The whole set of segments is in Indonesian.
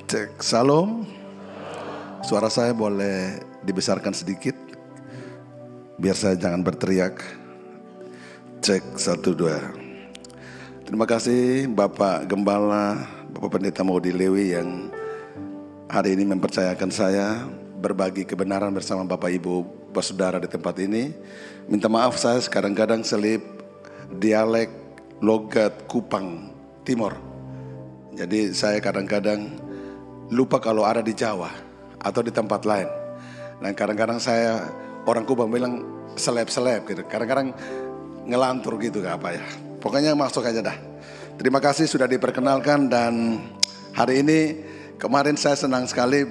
Cek, salam. Suara saya boleh dibesarkan sedikit, biar saya jangan berteriak. Cek, 1, 2. Terima kasih Bapak Gembala, Bapak Pendeta Maudi Lewi yang hari ini mempercayakan saya berbagi kebenaran bersama Bapak Ibu Saudara di tempat ini. Minta maaf saya kadang-kadang selip dialek logat Kupang Timur. Jadi saya kadang-kadang lupa kalau ada di Jawa atau di tempat lain. Dan kadang-kadang saya orang Kupang bilang seleb-seleb gitu. Kadang-kadang ngelantur gitu gak apa ya. Pokoknya masuk aja dah. Terima kasih sudah diperkenalkan dan hari ini kemarin saya senang sekali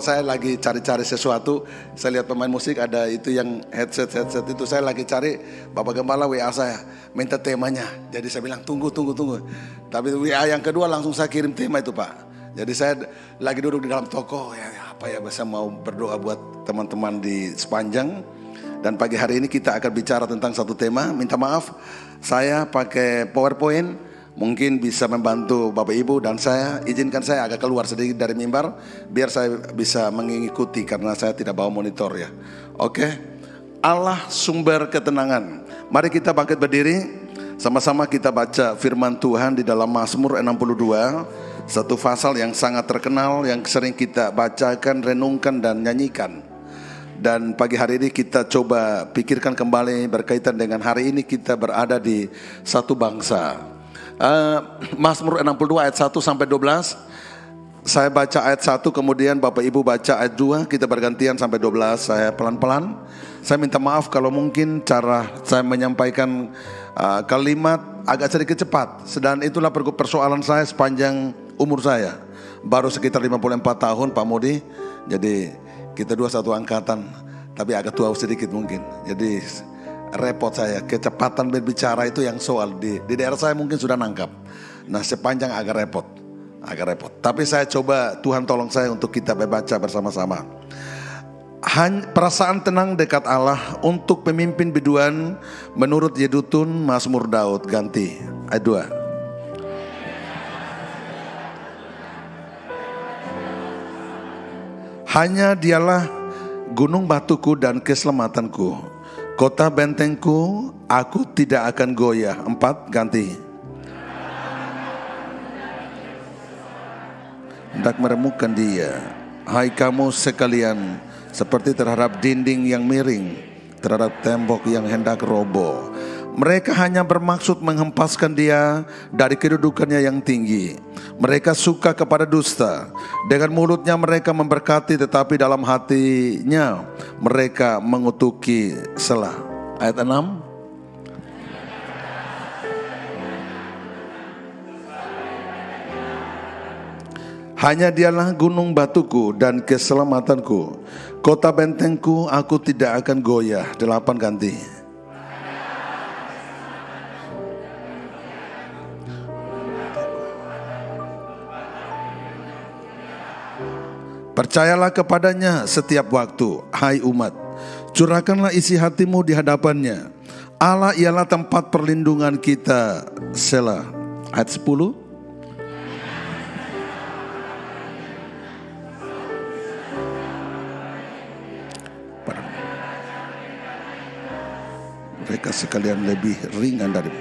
saya lagi cari-cari sesuatu. Saya lihat pemain musik ada itu yang headset itu saya lagi cari. Bapak Gembala WA saya minta temanya. Jadi saya bilang tunggu. Tapi WA yang kedua langsung saya kirim tema itu Pak. Jadi saya lagi duduk di dalam toko saya mau berdoa buat teman-teman di sepanjang. Dan pagi hari ini kita akan bicara tentang satu tema. Minta maaf saya pakai PowerPoint, mungkin bisa membantu Bapak Ibu dan izinkan saya agak keluar sedikit dari mimbar biar saya bisa mengikuti karena saya tidak bawa monitor ya. Oke. Allah sumber ketenangan. Mari kita bangkit berdiri. Sama-sama kita baca firman Tuhan di dalam Mazmur 62, satu pasal yang sangat terkenal yang sering kita bacakan, renungkan dan nyanyikan. Dan pagi hari ini kita coba pikirkan kembali berkaitan dengan hari ini kita berada di satu bangsa. Mazmur 62 ayat 1 sampai 12. Saya baca ayat 1 kemudian Bapak Ibu baca ayat 2, kita bergantian sampai 12. Saya pelan-pelan. Saya minta maaf kalau mungkin cara saya menyampaikan kalimat agak sedikit cepat. Dan itulah persoalan saya sepanjang umur saya. Baru sekitar 54 tahun Pak Modi. Jadi kita dua satu angkatan, tapi agak tua sedikit mungkin. Jadi repot saya, kecepatan berbicara itu yang soal di daerah saya mungkin sudah nangkap. Nah sepanjang agak repot. Tapi saya coba, Tuhan tolong saya untuk kita baca bersama-sama. Perasaan tenang dekat Allah untuk pemimpin biduan menurut Yedutun Mazmur Daud. Ganti ayat 2. Hanya dialah gunung batuku dan keselamatanku, kota bentengku, aku tidak akan goyah. 4, ganti. Hendak meremukkan dia, hai kamu sekalian, seperti terhadap dinding yang miring, terhadap tembok yang hendak roboh. Mereka hanya bermaksud menghempaskan dia dari kedudukannya yang tinggi. Mereka suka kepada dusta. Dengan mulutnya mereka memberkati, tetapi dalam hatinya mereka mengutuki celah. Ayat 6. Hanya dialah gunung batuku dan keselamatanku, kota bentengku, aku tidak akan goyah. 8, ganti. Percayalah kepadanya setiap waktu, hai umat. Curahkanlah isi hatimu di hadapannya. Allah ialah tempat perlindungan kita. Selah. Ayat 10. Mereka sekalian lebih ringan dari.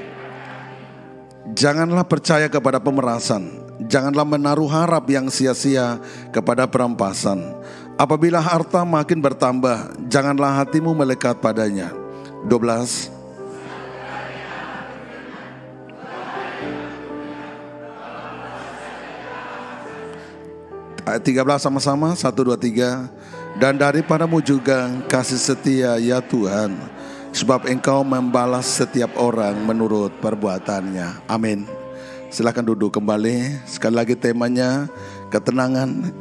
Janganlah percaya kepada pemerasan, janganlah menaruh harap yang sia-sia kepada perampasan. Apabila harta makin bertambah, janganlah hatimu melekat padanya. 12. Ayat 13 sama-sama, 1, 2, 3. Dan daripadamu juga kasih setia ya Tuhan, sebab engkau membalas setiap orang menurut perbuatannya. Amin. Silakan duduk kembali. Sekali lagi temanya ketenangan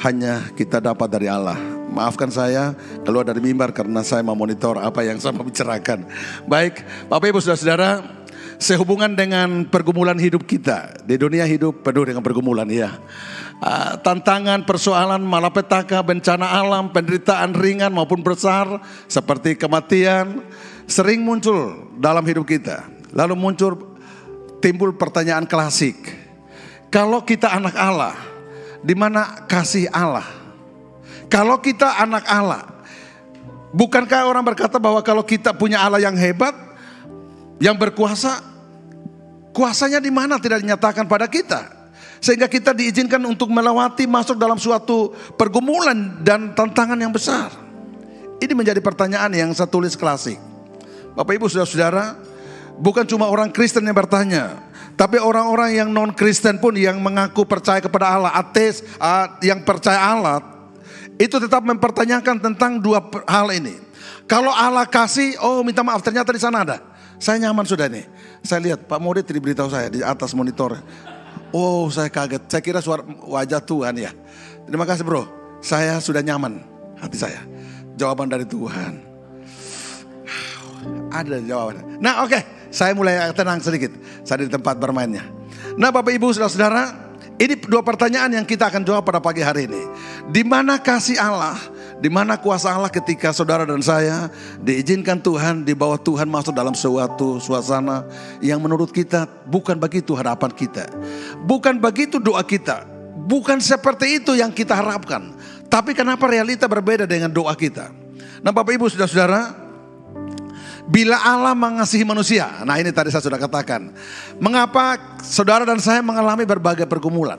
hanya kita dapat dari Allah. Maafkan saya keluar dari mimbar karena saya memonitor apa yang saya mau bicarakan. Baik, Bapak Ibu Saudara-saudara, sehubungan dengan pergumulan hidup kita di dunia, hidup penuh dengan pergumulan ya. Tantangan, persoalan, malapetaka, bencana alam, penderitaan ringan maupun besar seperti kematian sering muncul dalam hidup kita. Lalu timbul pertanyaan klasik, kalau kita anak Allah Di mana kasih Allah? Kalau kita anak Allah, bukankah orang berkata bahwa kalau kita punya Allah yang hebat, yang berkuasa, kuasanya di mana tidak dinyatakan pada kita, sehingga kita diizinkan untuk melewati masuk dalam suatu pergumulan dan tantangan yang besar. Ini menjadi pertanyaan yang saya tulis klasik. Bapak Ibu saudara-saudara, bukan cuma orang Kristen yang bertanya, tapi orang-orang yang non Kristen pun yang mengaku percaya kepada Allah, ateis yang percaya Allah, itu tetap mempertanyakan tentang dua hal ini. Kalau Allah kasih, oh minta maaf ternyata di sana ada. Saya nyaman sudah nih. Saya lihat Pak Murid diberitahu saya di atas monitor. Oh saya kaget, saya kira suara wajah Tuhan ya. Terima kasih bro, saya sudah nyaman hati saya. Jawaban dari Tuhan. Ada jawaban. Nah oke, saya mulai tenang sedikit. Saya di tempat bermainnya. Nah Bapak Ibu saudara-saudara, ini dua pertanyaan yang kita akan jawab pada pagi hari ini. Di mana kasih Allah? Di mana kuasa Allah ketika saudara dan saya diizinkan Tuhan, di bawah Tuhan masuk dalam suatu suasana yang menurut kita bukan begitu harapan kita. Bukan begitu doa kita. Bukan seperti itu yang kita harapkan. Tapi kenapa realita berbeda dengan doa kita? Nah Bapak Ibu saudara-saudara, bila Allah mengasihi manusia, nah ini tadi saya sudah katakan, mengapa saudara dan saya mengalami berbagai pergumulan?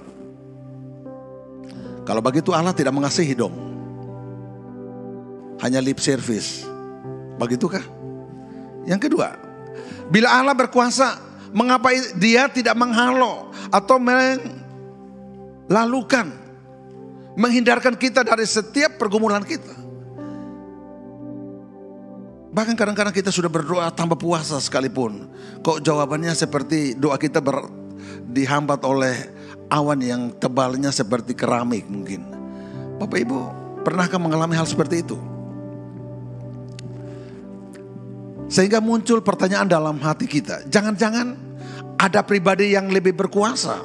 Kalau begitu Allah tidak mengasihi dong, hanya lip service, begitukah? Yang kedua, bila Allah berkuasa, mengapa dia tidak menghalau atau melalukan, menghindarkan kita dari setiap pergumulan kita? Bahkan kadang-kadang kita sudah berdoa tanpa puasa sekalipun, kok jawabannya seperti doa kita dihambat oleh awan yang tebalnya seperti keramik mungkin. Bapak Ibu, pernahkah mengalami hal seperti itu? Sehingga muncul pertanyaan dalam hati kita, jangan-jangan ada pribadi yang lebih berkuasa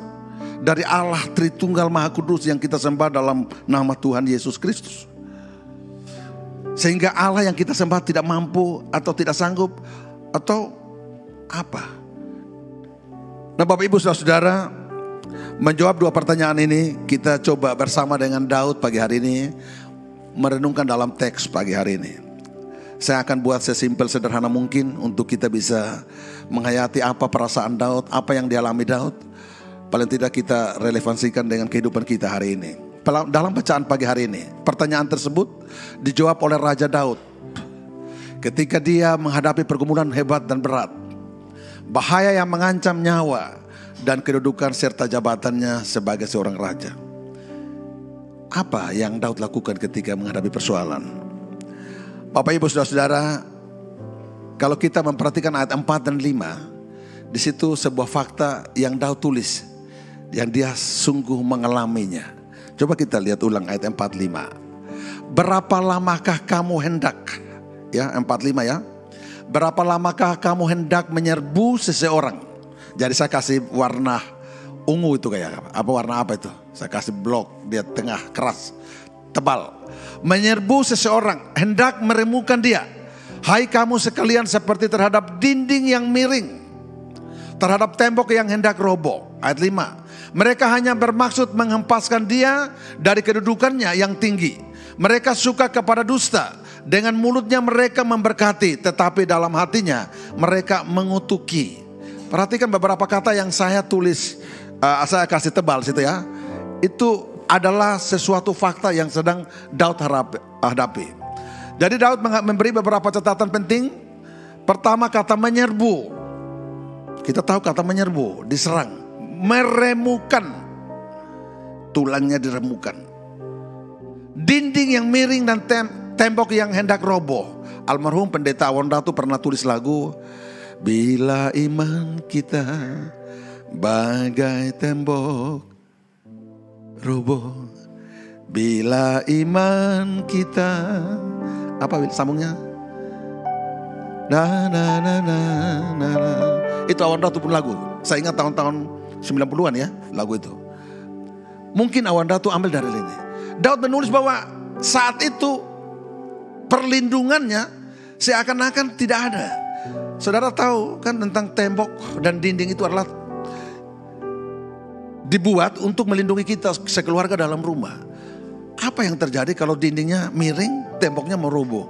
dari Allah Tritunggal Maha Kudus yang kita sembah dalam nama Tuhan Yesus Kristus. Sehingga Allah yang kita sembah tidak mampu atau tidak sanggup atau apa? Nah Bapak Ibu saudara-saudara, menjawab dua pertanyaan ini kita coba bersama dengan Daud pagi hari ini, merenungkan dalam teks pagi hari ini. Saya akan buat sesimpel sederhana mungkin untuk kita bisa menghayati apa perasaan Daud, apa yang dialami Daud. Paling tidak kita relevansikan dengan kehidupan kita hari ini. Dalam bacaan pagi hari ini, pertanyaan tersebut dijawab oleh Raja Daud ketika dia menghadapi pergumulan hebat dan berat, bahaya yang mengancam nyawa dan kedudukan serta jabatannya sebagai seorang raja. Apa yang Daud lakukan ketika menghadapi persoalan? Bapak Ibu saudara-saudara, kalau kita memperhatikan ayat 4 dan 5, di situ sebuah fakta yang Daud tulis, yang dia sungguh mengalaminya. Coba kita lihat ulang ayat 4-5. Berapa lamakah kamu hendak, ya 4-5 ya. Berapa lamakah kamu hendak menyerbu seseorang? Jadi saya kasih warna ungu itu kayak apa warna apa itu? Saya kasih blok dia tengah keras, tebal. Menyerbu seseorang, hendak meremukan dia. Hai kamu sekalian seperti terhadap dinding yang miring, terhadap tembok yang hendak roboh. Ayat 5. Mereka hanya bermaksud menghempaskan dia dari kedudukannya yang tinggi. Mereka suka kepada dusta. Dengan mulutnya mereka memberkati, tetapi dalam hatinya mereka mengutuki. Perhatikan beberapa kata yang saya tulis, saya kasih tebal situ ya. Itu adalah sesuatu fakta yang sedang Daud hadapi. Jadi Daud memberi beberapa catatan penting. Pertama kata menyerbu. Kita tahu kata menyerbu, diserang. Meremukan, tulangnya diremukan. Dinding yang miring dan tembok yang hendak roboh. Almarhum Pendeta Awandatu pernah tulis lagu, bila iman kita bagai tembok roboh, bila iman kita, apa sambungnya? Na na na na na. Itu Awandatu pun lagu. Saya ingat tahun-tahun 90-an ya lagu itu. Mungkin Awandatu ambil dari ini. Daud menulis bahwa saat itu perlindungannya seakan-akan tidak ada. Saudara tahu kan tentang tembok dan dinding itu adalah dibuat untuk melindungi kita sekeluarga dalam rumah. Apa yang terjadi kalau dindingnya miring, temboknya meroboh?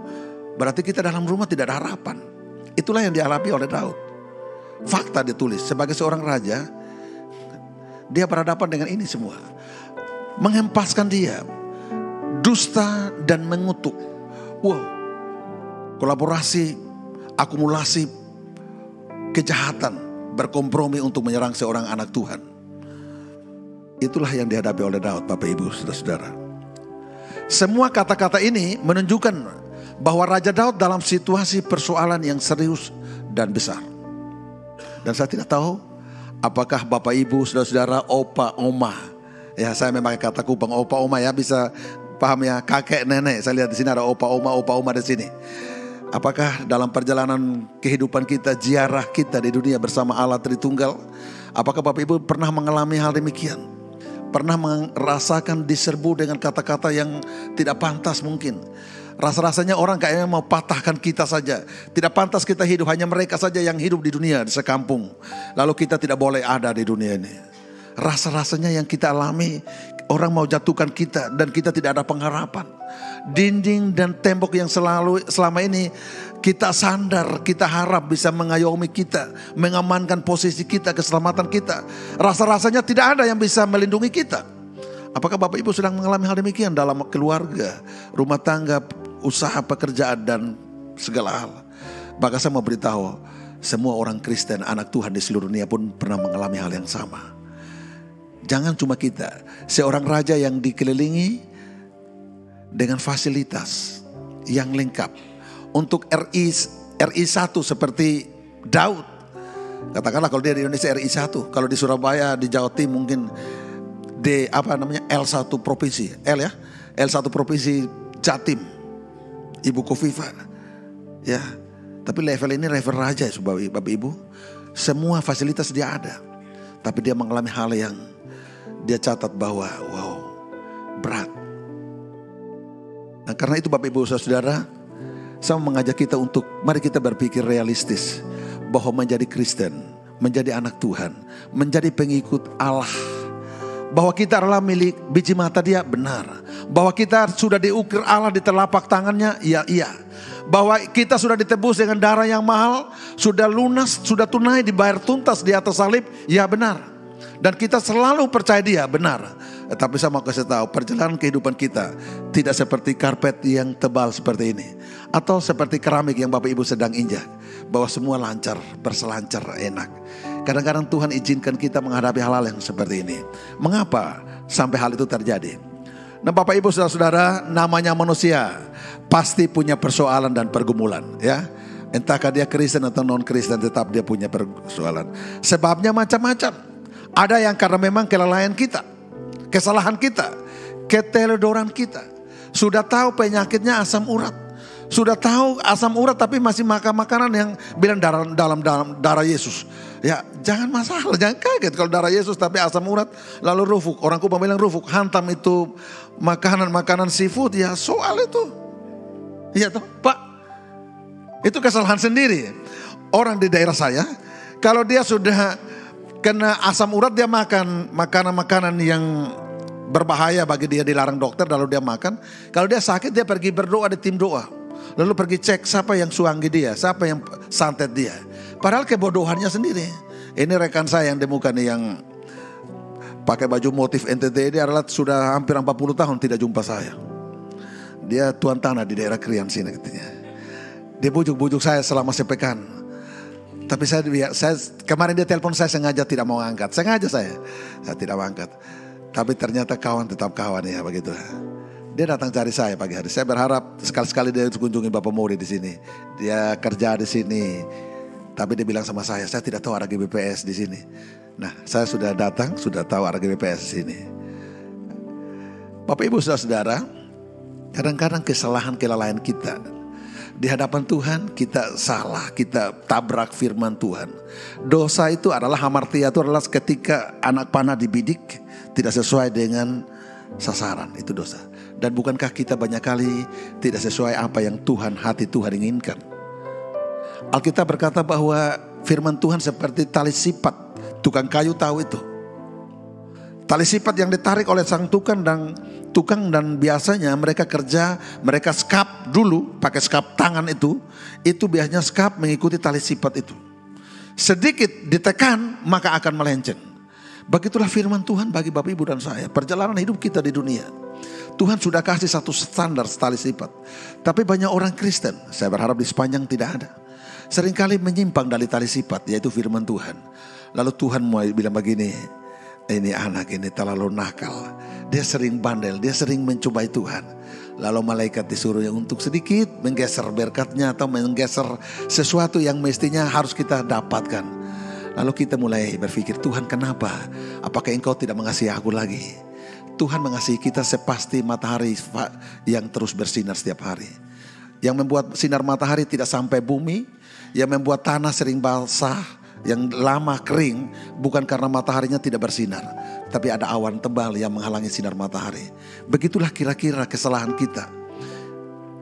Berarti kita dalam rumah tidak ada harapan. Itulah yang dialami oleh Daud. Fakta ditulis, sebagai seorang raja, dia berhadapan dengan ini semua. Menghempaskan dia, dusta dan mengutuk. Wow, kolaborasi, akumulasi kejahatan, berkompromi untuk menyerang seorang anak Tuhan. Itulah yang dihadapi oleh Daud, Bapak Ibu, saudara-saudara. Semua kata-kata ini menunjukkan bahwa Raja Daud dalam situasi persoalan yang serius dan besar. Dan saya tidak tahu apakah Bapak Ibu, saudara-saudara, opa, oma. Ya, saya memang kata kupang opa, oma ya, bisa paham ya, kakek, nenek. Saya lihat di sini ada opa, oma di sini. Apakah dalam perjalanan kehidupan kita, ziarah kita di dunia bersama Allah Tritunggal, apakah Bapak Ibu pernah mengalami hal demikian? Pernah merasakan diserbu dengan kata-kata yang tidak pantas mungkin? Rasa-rasanya orang kayaknya mau patahkan kita saja. Tidak pantas kita hidup, hanya mereka saja yang hidup di dunia, di sekampung. Lalu kita tidak boleh ada di dunia ini. Rasa-rasanya yang kita alami, orang mau jatuhkan kita dan kita tidak ada pengharapan. Dinding dan tembok yang selama ini kita sandar, kita harap bisa mengayomi kita, mengamankan posisi kita, keselamatan kita. Rasa-rasanya tidak ada yang bisa melindungi kita. Apakah Bapak Ibu sedang mengalami hal demikian dalam keluarga, rumah tangga, usaha, pekerjaan dan segala hal? Maka saya mau beritahu, semua orang Kristen, anak Tuhan di seluruh dunia pun pernah mengalami hal yang sama. Jangan cuma kita, seorang raja yang dikelilingi dengan fasilitas yang lengkap. Untuk RI 1 seperti Daud, katakanlah kalau dia di Indonesia RI 1, kalau di Surabaya, di Jawa Timur mungkin L1 provinsi, L1 provinsi Jatim, Ibu Kofifa, ya. Tapi level ini level raja, Bapak Ibu. Semua fasilitas dia ada, tapi dia mengalami hal yang dia catat bahwa wow, berat. Nah, karena itu Bapak Ibu saudara, saya mengajak kita untuk mari kita berpikir realistis bahwa menjadi Kristen, menjadi anak Tuhan, menjadi pengikut Allah, bahwa kita adalah milik biji mata Dia, benar. Bahwa kita sudah diukir Allah di telapak tangannya, iya. Bahwa kita sudah ditebus dengan darah yang mahal, sudah lunas, sudah tunai, dibayar tuntas di atas salib, ya benar. Dan kita selalu percaya Dia, benar. Tapi saya mau kasih tahu, perjalanan kehidupan kita tidak seperti karpet yang tebal seperti ini, atau seperti keramik yang Bapak Ibu sedang injak, bahwa semua lancar, berselancar, enak. Kadang-kadang Tuhan izinkan kita menghadapi hal-hal yang seperti ini. Mengapa sampai hal itu terjadi? Nah Bapak Ibu saudara-saudara, namanya manusia pasti punya persoalan dan pergumulan, ya. Entahkah dia Kristen atau non-Kristen, tetap dia punya persoalan. Sebabnya macam-macam. Ada yang karena memang kelalaian kita, kesalahan kita, keteledoran kita. Sudah tahu penyakitnya asam urat, sudah tahu asam urat tapi masih makan makanan yang bilang dalam darah Yesus. Ya jangan masalah, jangan kaget kalau darah Yesus tapi asam urat. Lalu rufuk, orang Kupang bilang rufuk, hantam itu makanan seafood, ya soal itu. Iya toh Pak, itu kesalahan sendiri. Orang di daerah saya, kalau dia sudah kena asam urat, dia makan makanan-makanan yang berbahaya bagi dia, dilarang dokter, lalu dia makan. Kalau dia sakit, dia pergi berdoa di tim doa. Lalu pergi cek siapa yang suangi dia, siapa yang santet dia. Padahal kebodohannya sendiri. Ini rekan saya yang demukan yang pakai baju motif NTT, dia adalah sudah hampir 40 tahun tidak jumpa saya. Dia tuan tanah di daerah Krian sini katanya. Dia bujuk-bujuk saya selama sepekan. Tapi saya kemarin dia telepon saya, sengaja tidak mau angkat. Sengaja saya tidak mau angkat. Tapi ternyata kawan tetap kawan ya begitu. Dia datang cari saya pagi hari. Saya berharap sekali-sekali dia kunjungi Bapak Mori di sini. Dia kerja di sini. Tapi dia bilang sama saya tidak tahu ada GBPS di sini. Nah, saya sudah datang, sudah tahu ada GBPS di sini. Bapak Ibu saudara-saudara, kadang-kadang kesalahan kelalaian kita di hadapan Tuhan, kita salah, kita tabrak firman Tuhan. Dosa itu adalah, hamartia itu adalah ketika anak panah dibidik tidak sesuai dengan sasaran, itu dosa. Dan bukankah kita banyak kali tidak sesuai apa yang hati Tuhan inginkan? Alkitab berkata bahwa firman Tuhan seperti tali sipat, tukang kayu tahu itu. Tali sifat yang ditarik oleh sang tukang dan biasanya mereka kerja, mereka skap dulu, pakai skap tangan itu biasanya skap mengikuti tali sifat itu. Sedikit ditekan maka akan melenceng. Begitulah firman Tuhan bagi Bapak Ibu dan saya. Perjalanan hidup kita di dunia, Tuhan sudah kasih satu standar tali sifat. Tapi banyak orang Kristen, saya berharap di sepanjang tidak ada, seringkali menyimpang dari tali sifat, yaitu firman Tuhan. Lalu Tuhan mau bilang begini, ini anak ini terlalu nakal, dia sering bandel, dia sering mencobai Tuhan. Lalu malaikat disuruh yang untuk sedikit menggeser berkatnya atau menggeser sesuatu yang mestinya harus kita dapatkan. Lalu kita mulai berpikir, Tuhan kenapa? Apakah engkau tidak mengasihi aku lagi? Tuhan mengasihi kita sepasti matahari yang terus bersinar setiap hari. Yang membuat sinar matahari tidak sampai bumi, yang membuat tanah sering basah, yang lama kering, bukan karena mataharinya tidak bersinar, tapi ada awan tebal yang menghalangi sinar matahari. Begitulah kira-kira kesalahan kita,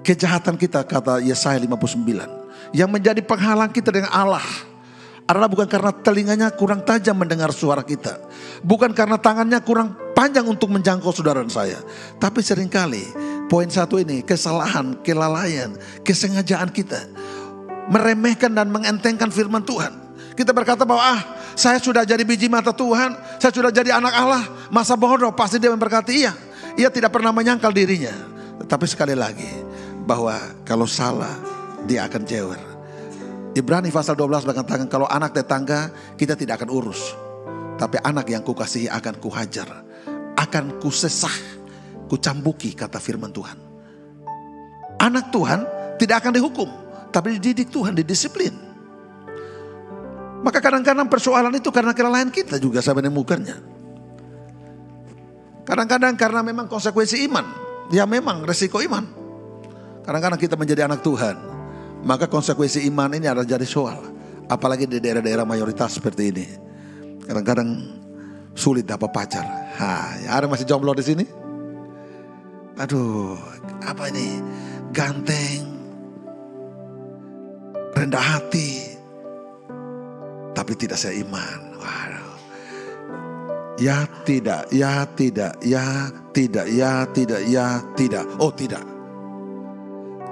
kejahatan kita, kata Yesaya 59. Yang menjadi penghalang kita dengan Allah adalah bukan karena telinganya kurang tajam mendengar suara kita, bukan karena tangannya kurang panjang untuk menjangkau saudara dan saya, tapi seringkali poin satu ini, kesalahan, kelalaian, kesengajaan kita meremehkan dan mengentengkan firman Tuhan. Kita berkata bahwa saya sudah jadi biji mata Tuhan, saya sudah jadi anak Allah, masa bodoh. Pasti dia memberkati, iya. Ia tidak pernah menyangkal dirinya. Tetapi sekali lagi, bahwa kalau salah dia akan jewer. Ibrani pasal 12 mengatakan, kalau anak tetangga kita tidak akan urus, tapi anak yang kukasihi akan kuhajar, akan kusesah, kucambuki, kata firman Tuhan. Anak Tuhan tidak akan dihukum, tapi dididik Tuhan, didisiplin. Maka kadang-kadang persoalan itu karena kelalaian kita juga saya menemukannya. Kadang-kadang karena memang konsekuensi iman, ya memang resiko iman. Kadang-kadang kita menjadi anak Tuhan, maka konsekuensi iman ini ada jadi soal. Apalagi di daerah-daerah mayoritas seperti ini. Kadang-kadang sulit dapat pacar. Ada masih jomblo di sini? Aduh, apa ini? Ganteng, rendah hati, tapi tidak seiman. Waduh. Ya tidak, ya tidak, ya tidak, ya tidak, ya tidak. Oh tidak.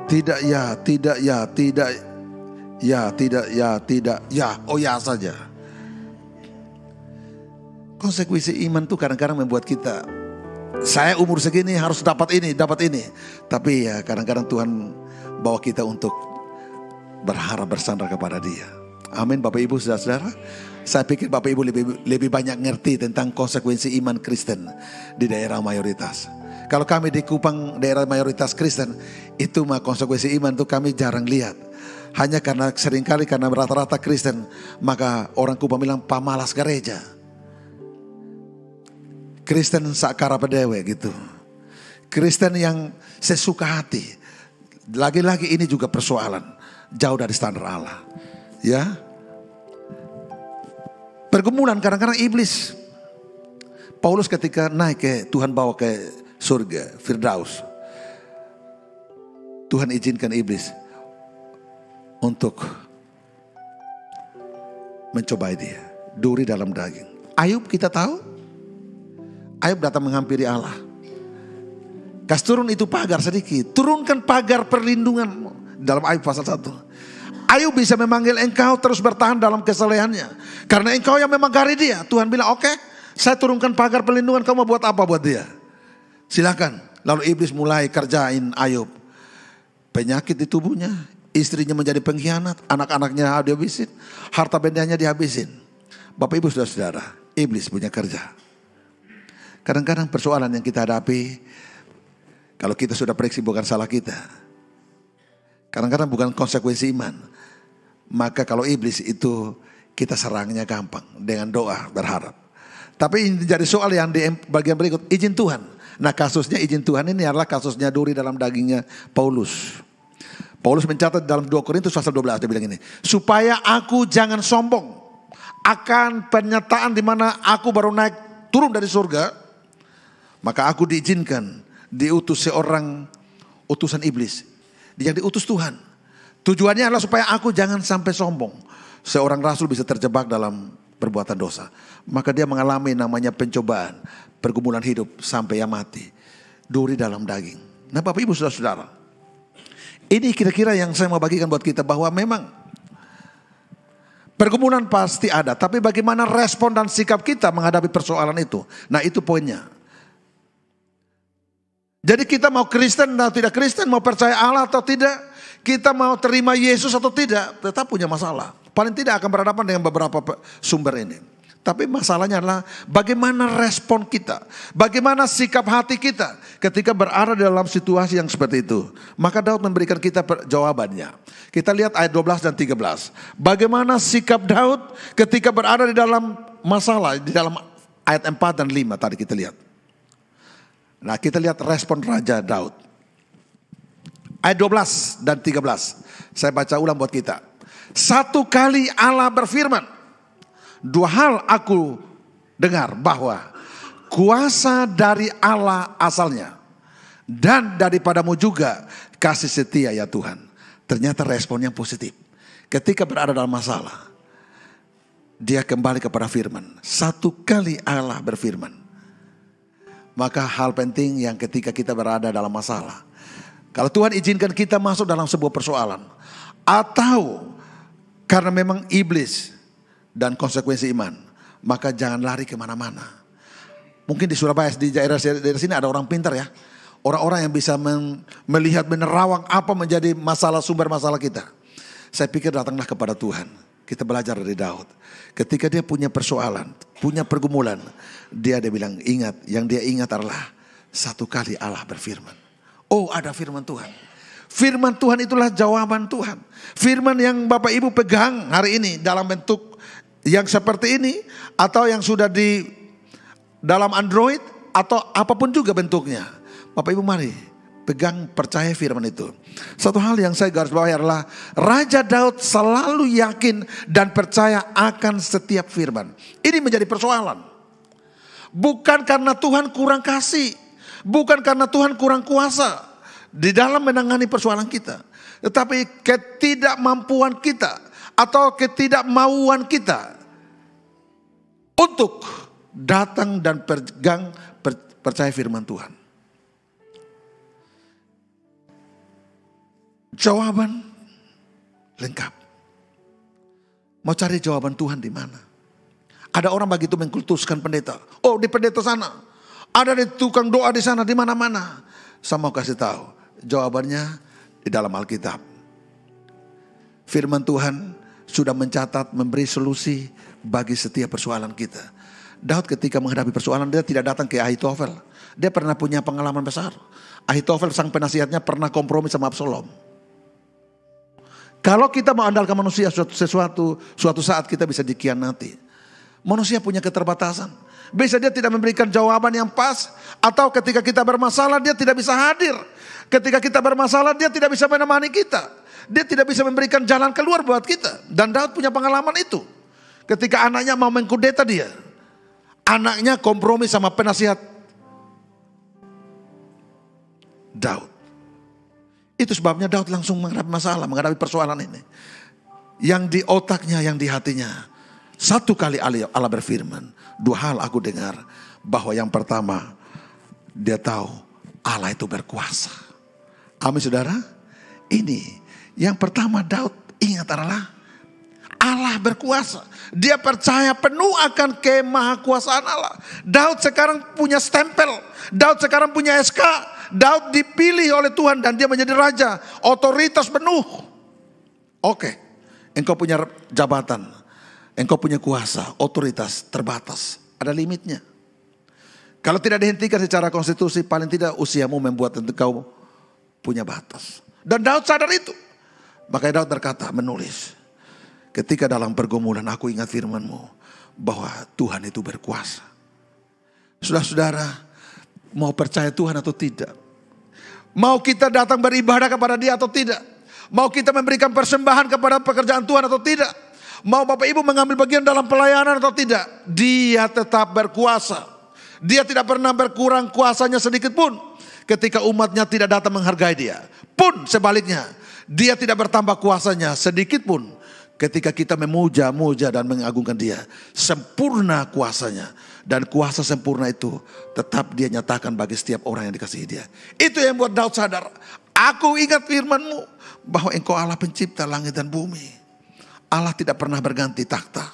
Tidak ya, tidak ya, tidak ya, tidak ya, tidak ya. Oh ya saja. Konsekuensi iman tuh kadang-kadang membuat kita, saya umur segini harus dapat ini, dapat ini. Tapi ya kadang-kadang Tuhan bawa kita untuk berharap bersandar kepada Dia. Amin Bapak Ibu saudara-saudara. Saya pikir Bapak Ibu lebih banyak ngerti tentang konsekuensi iman Kristen di daerah mayoritas. Kalau kami di Kupang daerah mayoritas Kristen, itu mah konsekuensi iman itu kami jarang lihat. Hanya karena seringkali karena rata-rata Kristen, maka orang Kupang bilang pamalas gereja. Kristen sakara pedewe gitu. Kristen yang sesuka hati. Lagi-lagi ini juga persoalan, jauh dari standar Allah. Ya, pergumulan kadang-kadang iblis. Paulus ketika naik ke Tuhan bawa ke surga, Firdaus, Tuhan izinkan iblis untuk mencobai dia. Duri dalam daging. Ayub kita tahu, Ayub datang menghampiri Allah. Kas turun itu pagar sedikit, turunkan pagar perlindungan dalam Ayub pasal 1. Ayub bisa memanggil engkau terus bertahan dalam kesalehannya. Karena engkau yang memagari dia. Tuhan bilang oke, saya turunkan pagar perlindungan, kamu buat apa buat dia? Silakan. Lalu iblis mulai kerjain Ayub. Penyakit di tubuhnya, istrinya menjadi pengkhianat, anak-anaknya dihabisin, harta bendanya dihabisin. Bapak Ibu saudara-saudara, iblis punya kerja. Kadang-kadang persoalan yang kita hadapi, kalau kita sudah periksi bukan salah kita. Kadang-kadang bukan konsekuensi iman. Maka kalau iblis itu kita serangnya gampang dengan doa berharap. Tapi ini jadi soal yang di bagian berikut, izin Tuhan. Nah kasusnya izin Tuhan ini adalah kasusnya duri dalam dagingnya Paulus. Paulus mencatat dalam 2 Korintus pasal 12 dia bilang ini, supaya aku jangan sombong akan pernyataan di mana aku baru naik turun dari surga, maka aku diizinkan diutus seorang utusan iblis. Dia diutus Tuhan. Tujuannya adalah supaya aku jangan sampai sombong. Seorang rasul bisa terjebak dalam perbuatan dosa. Maka dia mengalami namanya pencobaan, pergumulan hidup sampai ia mati. Duri dalam daging. Nah Bapak Ibu Saudara-saudara, ini kira-kira yang saya mau bagikan buat kita, bahwa memang pergumulan pasti ada, tapi bagaimana respon dan sikap kita menghadapi persoalan itu. Nah itu poinnya. Jadi kita mau Kristen atau tidak Kristen, mau percaya Allah atau tidak, kita mau terima Yesus atau tidak, tetap punya masalah. Paling tidak akan berhadapan dengan beberapa sumber ini. Tapi masalahnya adalah bagaimana respon kita, bagaimana sikap hati kita ketika berada dalam situasi yang seperti itu. Maka Daud memberikan kita jawabannya. Kita lihat ayat 12 dan 13. Bagaimana sikap Daud ketika berada di dalam masalah, di dalam ayat 4 dan 5 tadi kita lihat. Nah kita lihat respon Raja Daud. Ayat 12 dan 13. Saya baca ulang buat kita. Satu kali Allah berfirman, dua hal aku dengar, bahwa kuasa dari Allah asalnya, dan daripadamu juga kasih setia ya Tuhan. Ternyata respon yang positif. Ketika berada dalam masalah, dia kembali kepada firman. Satu kali Allah berfirman. Maka hal penting yang ketika kita berada dalam masalah, kalau Tuhan izinkan kita masuk dalam sebuah persoalan, atau karena memang iblis dan konsekuensi iman, maka jangan lari kemana-mana. Mungkin di Surabaya, di daerah sini ada orang pintar ya. Orang-orang yang bisa melihat menerawang apa menjadi masalah, sumber masalah kita. Saya pikir datanglah kepada Tuhan. Kita belajar dari Daud. Ketika dia punya persoalan, punya pergumulan, dia bilang ingat, yang dia ingat adalah satu kali Allah berfirman. Oh ada firman Tuhan. Firman Tuhan itulah jawaban Tuhan. Firman yang Bapak Ibu pegang hari ini dalam bentuk yang seperti ini, atau yang sudah di dalam Android, atau apapun juga bentuknya. Bapak Ibu mari pegang, percaya firman itu. Satu hal yang saya garis bawahi adalah Raja Daud selalu yakin dan percaya akan setiap firman. Ini menjadi persoalan. Bukan karena Tuhan kurang kasih, bukan karena Tuhan kurang kuasa di dalam menangani persoalan kita, tetapi ketidakmampuan kita atau ketidakmauan kita untuk datang dan percaya firman Tuhan. Jawaban lengkap. Mau cari jawaban Tuhan di mana? Ada orang begitu mengkultuskan pendeta. Oh di pendeta sana, ada di tukang doa di sana, di mana-mana. Saya mau kasih tahu, jawabannya di dalam Alkitab. Firman Tuhan sudah mencatat, memberi solusi bagi setiap persoalan kita. Daud ketika menghadapi persoalan, dia tidak datang ke Ahitofel. Dia pernah punya pengalaman besar. Ahitofel sang penasihatnya pernah kompromi sama Absalom. Kalau kita mau andalkan manusia, suatu saat kita bisa dikhianati. Manusia punya keterbatasan. Bisa dia tidak memberikan jawaban yang pas, atau ketika kita bermasalah dia tidak bisa hadir. Ketika kita bermasalah dia tidak bisa menemani kita. Dia tidak bisa memberikan jalan keluar buat kita. Dan Daud punya pengalaman itu. Ketika anaknya mau mengkudeta dia, anaknya kompromi sama penasihat Daud. Itu sebabnya Daud langsung menghadapi masalah, menghadapi persoalan ini. Yang di otaknya, yang di hatinya. Satu kali Allah berfirman, dua hal aku dengar, bahwa yang pertama, dia tahu Allah itu berkuasa. Amin saudara. Ini yang pertama Daud ingat adalah Allah berkuasa. Dia percaya penuh akan kemahakuasaan Allah. Daud sekarang punya stempel. Daud sekarang punya SK. Daud dipilih oleh Tuhan dan dia menjadi raja. Otoritas penuh. Oke, engkau punya jabatan. Engkau punya kuasa, otoritas terbatas. Ada limitnya. Kalau tidak dihentikan secara konstitusi, paling tidak usiamu membuat engkau punya batas. Dan Daud sadar itu. Makanya Daud berkata, menulis. Ketika dalam pergumulan aku ingat firman-Mu bahwa Tuhan itu berkuasa. Saudara-saudara, mau percaya Tuhan atau tidak? Mau kita datang beribadah kepada Dia atau tidak? Mau kita memberikan persembahan kepada pekerjaan Tuhan atau tidak? Mau Bapak Ibu mengambil bagian dalam pelayanan atau tidak? Dia tetap berkuasa. Dia tidak pernah berkurang kuasanya sedikit pun ketika umatnya tidak datang menghargai Dia. Pun sebaliknya, Dia tidak bertambah kuasanya sedikit pun ketika kita memuja dan mengagungkan Dia, sempurna kuasanya. Dan kuasa sempurna itu tetap Dia nyatakan bagi setiap orang yang dikasihi Dia. Itu yang buat Daud sadar, aku ingat firman-Mu bahwa Engkau Allah pencipta langit dan bumi. Allah tidak pernah berganti takhta.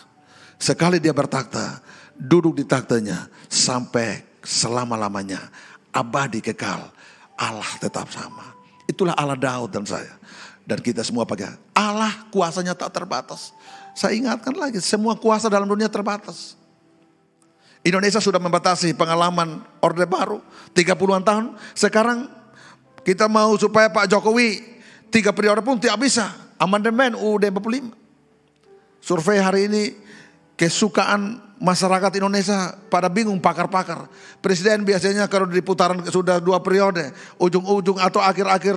Sekali Dia bertakhta, duduk di takhtanya sampai selama-lamanya, abadi kekal. Allah tetap sama. Itulah Allah Daud dan saya. Dan kita semua pakai Allah, kuasanya tak terbatas. Saya ingatkan lagi, semua kuasa dalam dunia terbatas. Indonesia sudah membatasi pengalaman Orde Baru 30-an tahun. Sekarang kita mau supaya Pak Jokowi 3 periode pun tidak bisa. Amandemen UUD 45. Survei hari ini, kesukaan masyarakat Indonesia pada bingung, pakar-pakar. Presiden biasanya kalau di putaran sudah 2 periode, ujung-ujung atau akhir-akhir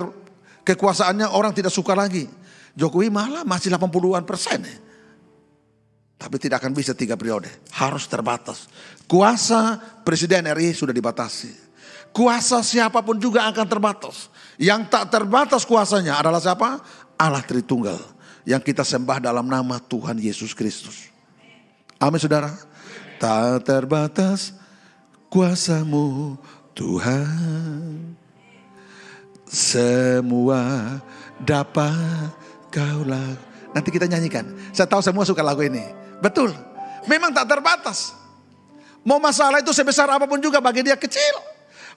kekuasaannya orang tidak suka lagi. Jokowi malah masih 80-an%. Tapi tidak akan bisa 3 periode. Harus terbatas. Kuasa Presiden RI sudah dibatasi. Kuasa siapapun juga akan terbatas. Yang tak terbatas kuasanya adalah siapa? Allah Tritunggal. Yang kita sembah dalam nama Tuhan Yesus Kristus. Amin saudara. Tak terbatas kuasa-Mu Tuhan. Semua dapat Kau lakukan. Nanti kita nyanyikan. Saya tahu semua suka lagu ini. Betul. Memang tak terbatas. Mau masalah itu sebesar apapun juga bagi Dia kecil.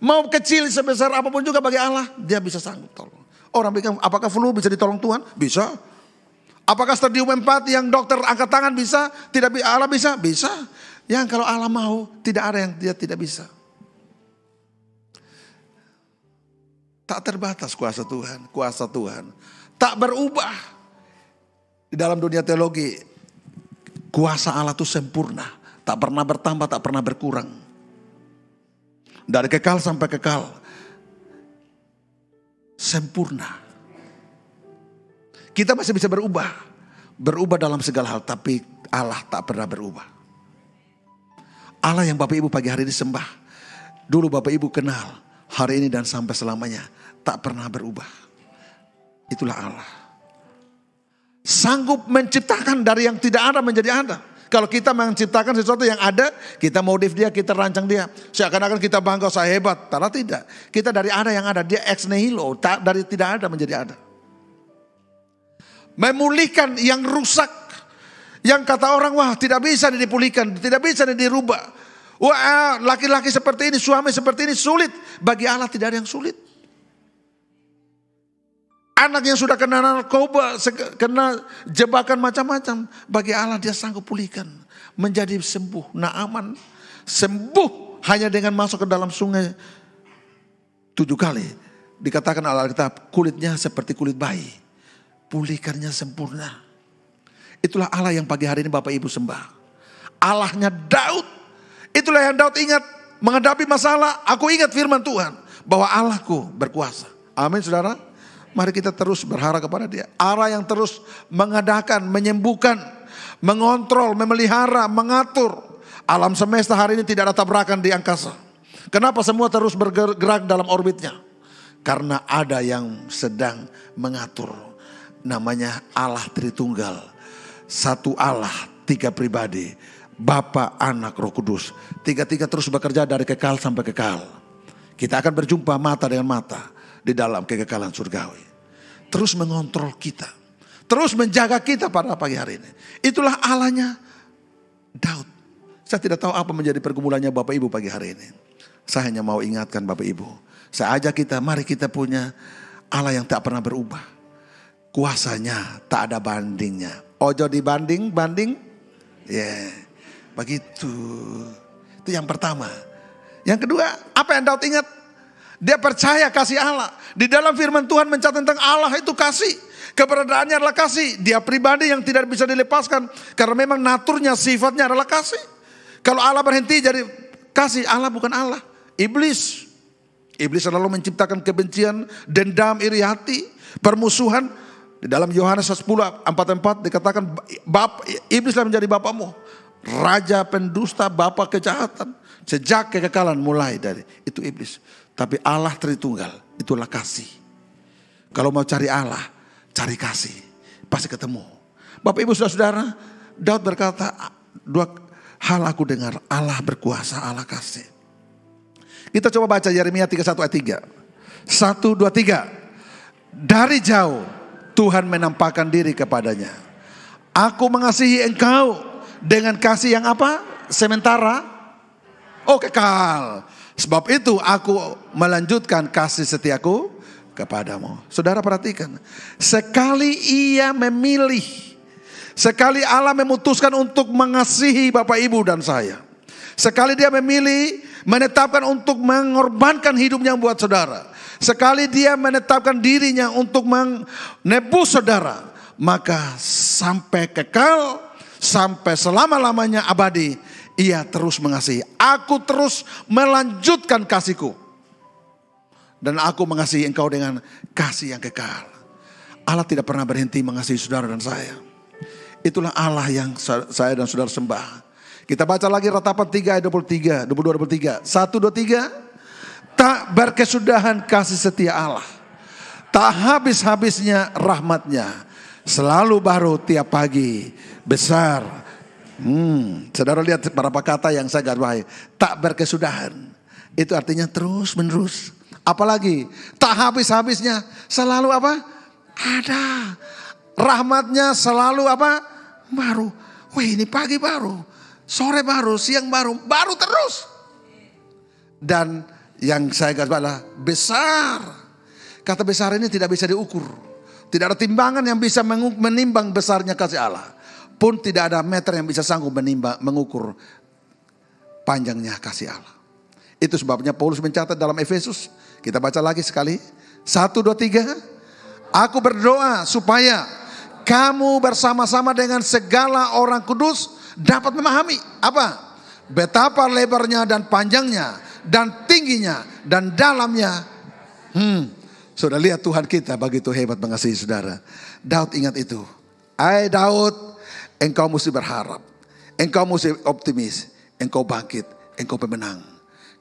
Mau kecil sebesar apapun juga bagi Allah, Dia bisa sanggup tolong. Orang bilang, apakah flu bisa ditolong Tuhan? Bisa. Apakah stadium 4 yang dokter angkat tangan bisa? Tidak, Allah bisa? Bisa. Yang kalau Allah mau, tidak ada yang Dia tidak bisa. Tak terbatas kuasa Tuhan. Kuasa Tuhan tak berubah. Di dalam dunia teologi, kuasa Allah itu sempurna. Tak pernah bertambah, tak pernah berkurang. Dari kekal sampai kekal. Sempurna. Kita masih bisa berubah. Berubah dalam segala hal. Tapi Allah tak pernah berubah. Allah yang Bapak Ibu pagi hari ini sembah. Dulu Bapak Ibu kenal. Hari ini dan sampai selamanya tak pernah berubah. Itulah Allah. Sanggup menciptakan dari yang tidak ada menjadi ada. Kalau kita menciptakan sesuatu yang ada, kita modif dia, kita rancang dia. Seakan-akan kita bangga, saya hebat. Padahal tidak. Kita dari ada yang ada, dia ex nihilo, dari tidak ada menjadi ada. Memulihkan yang rusak. Yang kata orang, wah tidak bisa dipulihkan, tidak bisa dirubah. Wah, laki-laki seperti ini, suami seperti ini sulit. Bagi Allah tidak ada yang sulit. Anak yang sudah kena narkoba, kena jebakan macam-macam. Bagi Allah Dia sanggup pulihkan. Menjadi sembuh, Naaman. Sembuh hanya dengan masuk ke dalam sungai 7 kali. Dikatakan Alkitab, kulitnya seperti kulit bayi. Pulihkannya sempurna. Itulah Allah yang pagi hari ini Bapak Ibu sembah. Allahnya Daud. Itulah yang Daud ingat. Menghadapi masalah, aku ingat firman Tuhan. Bahwa Allahku berkuasa. Amin saudara. Mari kita terus berharap kepada Dia. Allah yang terus mengadakan, menyembuhkan, mengontrol, memelihara, mengatur. Alam semesta hari ini tidak ada tabrakan di angkasa. Kenapa semua terus bergerak dalam orbitnya? Karena ada yang sedang mengatur. Namanya Allah Tritunggal. Satu Allah, 3 pribadi. Bapa, Anak, Roh Kudus. 3-3 terus bekerja dari kekal sampai kekal. Kita akan berjumpa mata dengan mata di dalam kekekalan surgawi. Terus mengontrol kita. Terus menjaga kita pada pagi hari ini. Itulah Allahnya Daud. Saya tidak tahu apa menjadi pergumulannya Bapak Ibu pagi hari ini. Saya hanya mau ingatkan Bapak Ibu. Saya ajak kita, mari kita punya Allah yang tak pernah berubah. Kuasanya tak ada bandingnya. Ojo dibanding. Ya. Begitu. Itu yang pertama. Yang kedua, apa yang Daud ingat? Dia percaya kasih Allah. Di dalam firman Tuhan mencatat tentang Allah itu kasih. Keberadaannya adalah kasih. Dia pribadi yang tidak bisa dilepaskan. Karena memang naturnya, sifatnya adalah kasih. Kalau Allah berhenti jadi kasih, Allah bukan Allah. Iblis. Iblis selalu menciptakan kebencian, dendam, iri hati, permusuhan. Di dalam Yohanes 10:44 dikatakan, iblislah menjadi bapamu. Raja pendusta, bapa kejahatan. Sejak kekekalan mulai dari itu iblis. Tapi Allah Tritunggal, itulah kasih. Kalau mau cari Allah, cari kasih. Pasti ketemu. Bapak Ibu saudara, Daud berkata, dua hal aku dengar, Allah berkuasa, Allah kasih. Kita coba baca Yeremia 31 ayat 3. 1, 2, 3. Dari jauh Tuhan menampakkan diri kepadanya. Aku mengasihi engkau dengan kasih yang apa? Sementara. Oh, kekal. Sebab itu aku melanjutkan kasih setiaku kepadamu. Saudara perhatikan. Sekali ia memilih, sekali Allah memutuskan untuk mengasihi Bapak Ibu dan saya, sekali dia memilih, menetapkan untuk mengorbankan hidupnya buat saudara, sekali dia menetapkan dirinya untuk menebus saudara, maka sampai kekal, sampai selama-lamanya abadi, ia terus mengasihi. Aku terus melanjutkan kasihku, dan aku mengasihi engkau dengan kasih yang kekal. Allah tidak pernah berhenti mengasihi saudara dan saya. Itulah Allah yang saya dan saudara sembah. Kita baca lagi Ratapan 3 ayat 23, 22, 23. 1, 2, 3. Tak berkesudahan kasih setia Allah, tak habis-habisnya rahmatnya, selalu baru tiap pagi, besar. Saudara lihat beberapa kata yang saya garis bawahi. Tak berkesudahan, itu artinya terus menerus. Apalagi tak habis-habisnya, selalu apa? Ada. Rahmatnya selalu apa? Baru. Wih, ini pagi baru, sore baru, siang baru, baru terus. Dan yang saya garis bawahi besar. Kata besar ini tidak bisa diukur. Tidak ada timbangan yang bisa menimbang besarnya kasih Allah. Pun tidak ada meter yang bisa sanggup mengukur panjangnya kasih Allah. Itu sebabnya Paulus mencatat dalam Efesus. Kita baca lagi sekali. 1, 2, 3. Aku berdoa supaya kamu bersama-sama dengan segala orang kudus dapat memahami. Apa? Betapa lebarnya dan panjangnya dan tingginya dan dalamnya. Sudah lihat Tuhan kita begitu hebat mengasihi saudara. Daud ingat itu. Hai Daud, engkau mesti berharap. Engkau mesti optimis. Engkau bangkit. Engkau pemenang.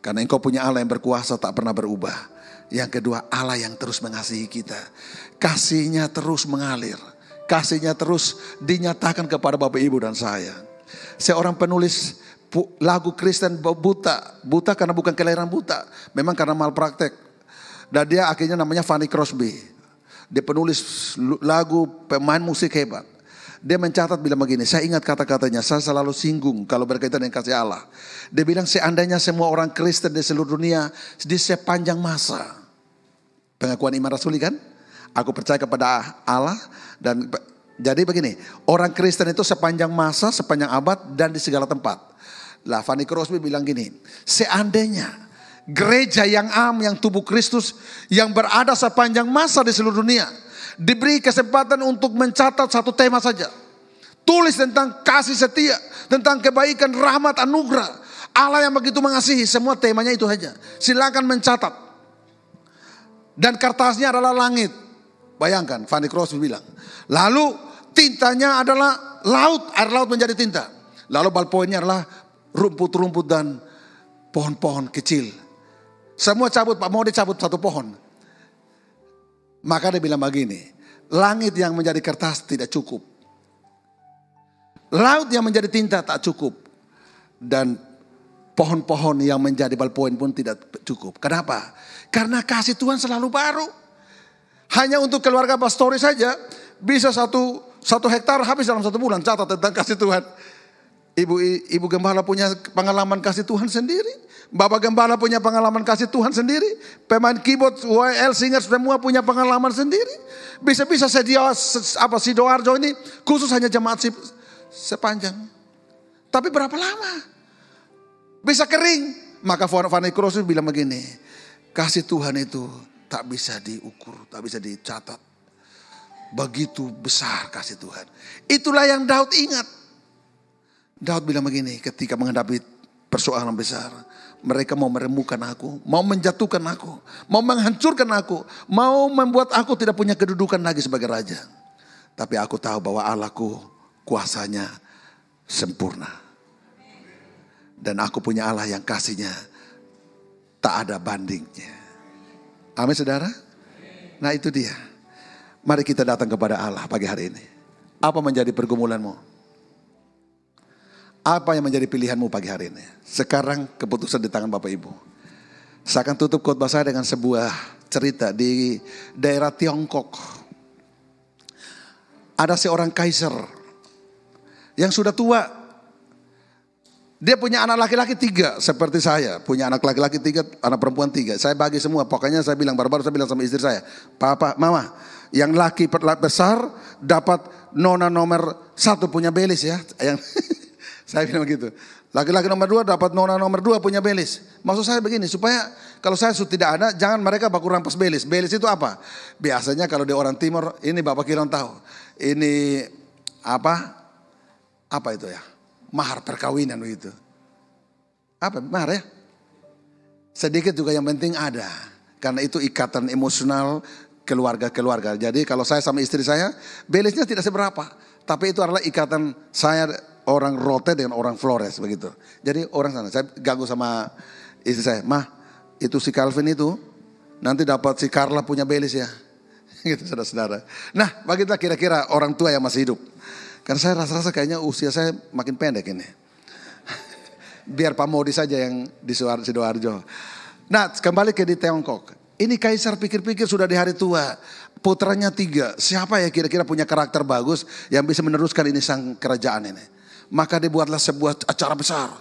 Karena engkau punya Allah yang berkuasa tak pernah berubah. Yang kedua, Allah yang terus mengasihi kita. Kasihnya terus mengalir. Kasihnya terus dinyatakan kepada Bapak Ibu dan saya. Seorang penulis lagu Kristen buta. Buta karena bukan kelahiran buta. Memang karena malpraktek. Dan dia akhirnya namanya Fanny Crosby. Dia penulis lagu, pemain musik hebat. Dia mencatat bilang begini, saya ingat kata-katanya, saya selalu singgung kalau berkaitan dengan kasih Allah. Dia bilang seandainya semua orang Kristen di seluruh dunia di sepanjang masa. Pengakuan iman rasuli kan? Aku percaya kepada Allah dan jadi begini, orang Kristen itu sepanjang masa, sepanjang abad dan di segala tempat. Lah Fanny Crosby bilang gini, seandainya gereja yang yang tubuh Kristus yang berada sepanjang masa di seluruh dunia diberi kesempatan untuk mencatat satu tema saja. Tulis tentang kasih setia, tentang kebaikan, rahmat, anugerah. Allah yang begitu mengasihi, semua temanya itu saja. Silakan mencatat. Dan kertasnya adalah langit. Bayangkan, Fanny Crosby bilang. Lalu tintanya adalah laut, air laut menjadi tinta. Lalu ballpointnya adalah rumput-rumput dan pohon-pohon kecil. Semua cabut, Pak, mau dicabut satu pohon. Maka dia bilang begini, langit yang menjadi kertas tidak cukup. Laut yang menjadi tinta tak cukup. Dan pohon-pohon yang menjadi ballpoint pun tidak cukup. Kenapa? Karena kasih Tuhan selalu baru. Hanya untuk keluarga pastori saja bisa satu hektar habis dalam 1 bulan. Catat tentang kasih Tuhan. Ibu gembala punya pengalaman kasih Tuhan sendiri. Bapak gembala punya pengalaman kasih Tuhan sendiri. Pemain keyboard, WL, singer semua punya pengalaman sendiri. Bisa-bisa Sidoarjo ini khusus hanya jemaat sepanjang. Tapi berapa lama? Bisa kering. Maka Fanny Crosby bilang begini, kasih Tuhan itu tak bisa diukur, tak bisa dicatat. Begitu besar kasih Tuhan. Itulah yang Daud ingat. Daud bilang begini ketika menghadapi persoalan besar. Mereka mau meremukkan aku, mau menjatuhkan aku, mau menghancurkan aku, mau membuat aku tidak punya kedudukan lagi sebagai raja. Tapi aku tahu bahwa Allahku kuasanya sempurna. Dan aku punya Allah yang kasihnya tak ada bandingnya. Amin saudara? Nah itu dia. Mari kita datang kepada Allah pagi hari ini. Apa menjadi pergumulanmu? Apa yang menjadi pilihanmu pagi hari ini? Sekarang keputusan di tangan Bapak Ibu. Saya akan tutup khotbah saya dengan sebuah cerita di daerah Tiongkok. Ada seorang kaisar yang sudah tua. Dia punya anak laki-laki 3 seperti saya. Punya anak laki-laki 3, anak perempuan 3. Saya bagi semua. Pokoknya saya bilang, baru-baru saya bilang sama istri saya, Papa, Mama, yang laki besar dapat nona nomor 1 punya belis ya. Yang saya bilang begitu. Laki-laki nomor 2 dapat nona nomor 2 punya belis. Maksud saya begini, supaya kalau saya sudah tidak ada, jangan mereka baku rampas belis. Belis itu apa? Biasanya kalau di orang timur, ini Bapak Kiron tahu. Ini apa itu ya? Mahar perkawinan begitu. Apa mahar ya? Sedikit juga yang penting ada. Karena itu ikatan emosional keluarga-keluarga. Jadi kalau saya sama istri saya, belisnya tidak seberapa. Tapi itu adalah ikatan saya orang Rote dengan orang Flores begitu. Jadi orang sana, saya ganggu sama istri saya. Mah, itu si Calvin itu nanti dapat si Carla punya belis ya. Gitu saudara-saudara. Nah, begitulah kira-kira orang tua yang masih hidup. Karena saya rasa-rasa kayaknya usia saya makin pendek ini. Biar Pak Modi saja yang di Sidoarjo. Nah, kembali ke di Tiongkok. Ini kaisar pikir-pikir sudah di hari tua. Putranya 3. Siapa ya kira-kira punya karakter bagus yang bisa meneruskan ini sang kerajaan ini. Maka dibuatlah sebuah acara besar.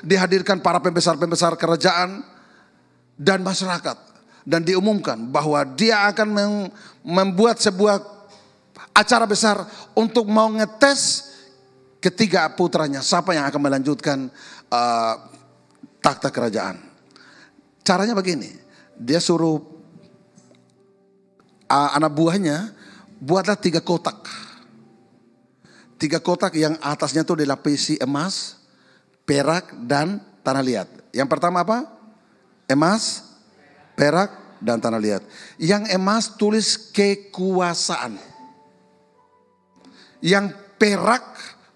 Dihadirkan para pembesar-pembesar kerajaan dan masyarakat. Dan diumumkan bahwa dia akan membuat sebuah acara besar untuk mau ngetes ketiga putranya. Siapa yang akan melanjutkan takhta kerajaan. Caranya begini. Dia suruh anak buahnya buatlah 3 kotak. 3 kotak yang atasnya tuh dilapisi emas, perak, dan tanah liat. Yang pertama apa? Emas, perak, dan tanah liat. Yang emas tulis kekuasaan. Yang perak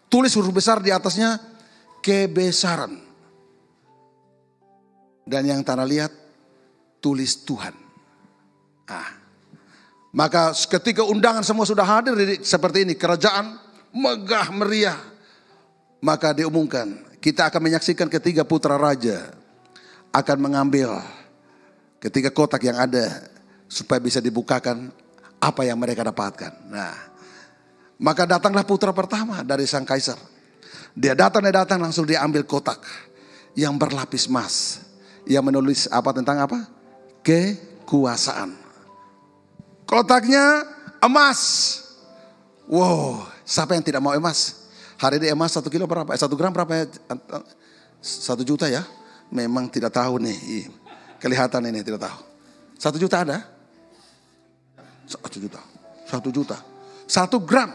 tulis huruf besar di atasnya kebesaran. Dan yang tanah liat tulis Tuhan. Maka ketika undangan semua sudah hadir seperti ini, kerajaan megah meriah, maka diumumkan kita akan menyaksikan ketiga putra raja akan mengambil ketiga kotak yang ada supaya bisa dibukakan apa yang mereka dapatkan. Nah, maka datanglah putra pertama dari sang kaisar. Dia datang langsung diambil kotak yang berlapis emas, yang menulis apa tentang apa? Kekuasaan. Kotaknya emas. Wow, siapa yang tidak mau emas? Hari ini emas 1 kilo berapa? 1 gram berapa ya? 1 juta ya? Memang tidak tahu nih. Kelihatan ini tidak tahu. 1 juta ada? 1 juta. 1 juta. 1 gram.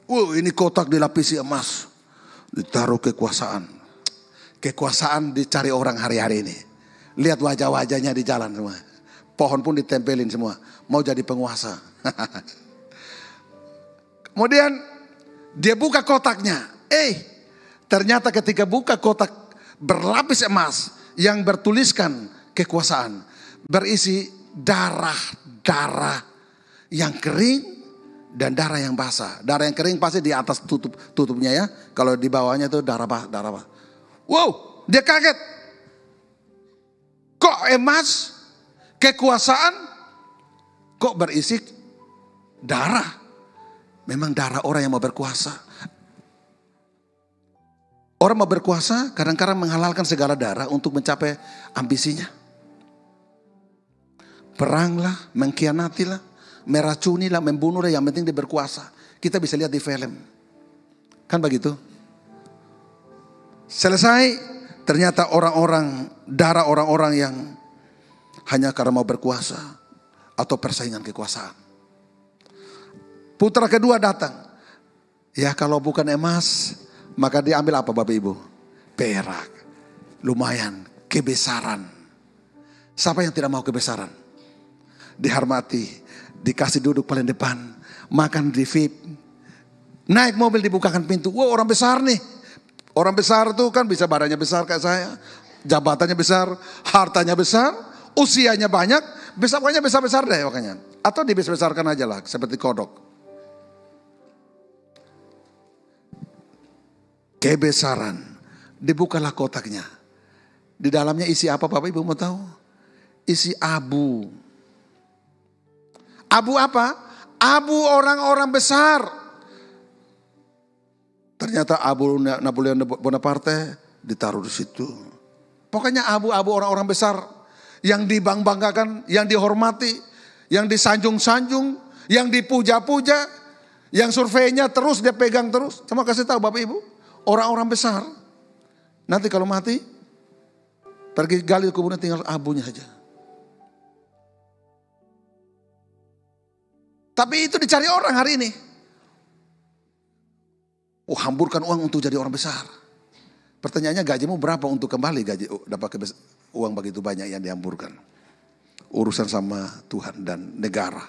Wow, ini kotak dilapisi emas. Ditaruh kekuasaan. Kekuasaan dicari orang hari-hari ini. Lihat wajah-wajahnya di jalan semua. Pohon pun ditempelin semua. Mau jadi penguasa. Kemudian dia buka kotaknya. Ternyata ketika buka kotak berlapis emas yang bertuliskan kekuasaan, berisi darah-darah yang kering dan darah yang basah. Darah yang kering pasti di atas tutupnya ya. Kalau di bawahnya itu darah basah. Wow, dia kaget. Kok emas kekuasaan kok berisi darah? Memang darah orang yang mau berkuasa. Orang mau berkuasa kadang-kadang menghalalkan segala darah untuk mencapai ambisinya. Peranglah, mengkhianatilah, meracunilah, membunuhlah, yang penting dia berkuasa. Kita bisa lihat di film. Kan begitu? Selesai, ternyata darah orang-orang yang hanya karena mau berkuasa atau persaingan kekuasaan. Putra kedua datang. Ya kalau bukan emas, maka diambil apa Bapak Ibu? Perak. Lumayan, kebesaran. Siapa yang tidak mau kebesaran? Dihormati, dikasih duduk paling depan, makan di VIP, naik mobil dibukakan pintu. Wah, orang besar nih. Orang besar tuh kan bisa badannya besar kayak saya, jabatannya besar, hartanya besar, usianya banyak, pokoknya besar-besar deh pokoknya. Atau dibesar-besarkan aja lah seperti kodok. kebesaran. Dibukalah kotaknya. Di dalamnya isi apa Bapak Ibu mau tahu? Isi abu. Abu apa? Abu orang-orang besar. Ternyata abu Napoleon Bonaparte ditaruh di situ. Pokoknya abu-abu orang-orang besar yang dibanggakan, yang dihormati, yang disanjung-sanjung, yang dipuja-puja, yang surveinya terus dia pegang terus. Sama kasih tahu Bapak Ibu, orang-orang besar nanti kalau mati pergi gali kuburnya tinggal abunya saja. Tapi itu dicari orang hari ini. Oh, hamburkan uang untuk jadi orang besar. Pertanyaannya gajimu berapa untuk kembali gaji dapat uang begitu banyak yang dihamburkan. Urusan sama Tuhan dan negara.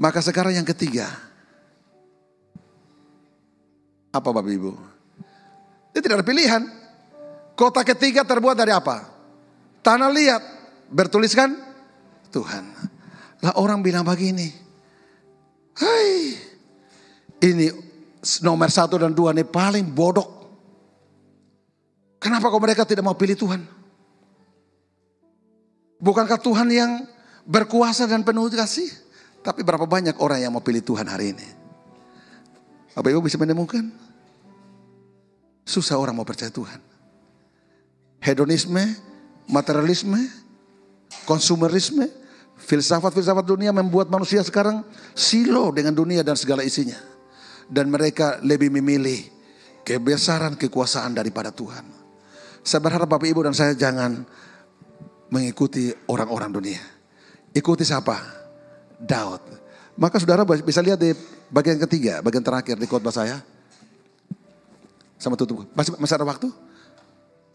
Maka sekarang yang ketiga. Apa Bapak Ibu? Dia tidak ada pilihan. Kota ketiga terbuat dari apa? Tanah liat. Bertuliskan Tuhan. Lah orang bilang begini. Hai, ini nomor 1 dan 2 ini paling bodoh. Kenapa kok mereka tidak mau pilih Tuhan? Bukankah Tuhan yang berkuasa dan penuh kasih? Tapi berapa banyak orang yang mau pilih Tuhan hari ini? Bapak Ibu bisa menemukan? Susah orang mau percaya Tuhan. Hedonisme, materialisme, konsumerisme, filsafat-filsafat dunia membuat manusia sekarang silo dengan dunia dan segala isinya. Dan mereka lebih memilih kebesaran kekuasaan daripada Tuhan. Saya berharap Bapak Ibu dan saya jangan mengikuti orang-orang dunia. Ikuti siapa? Daud. Maka saudara bisa lihat di bagian ketiga, bagian terakhir di khotbah saya. Sama tutup. Masih ada waktu?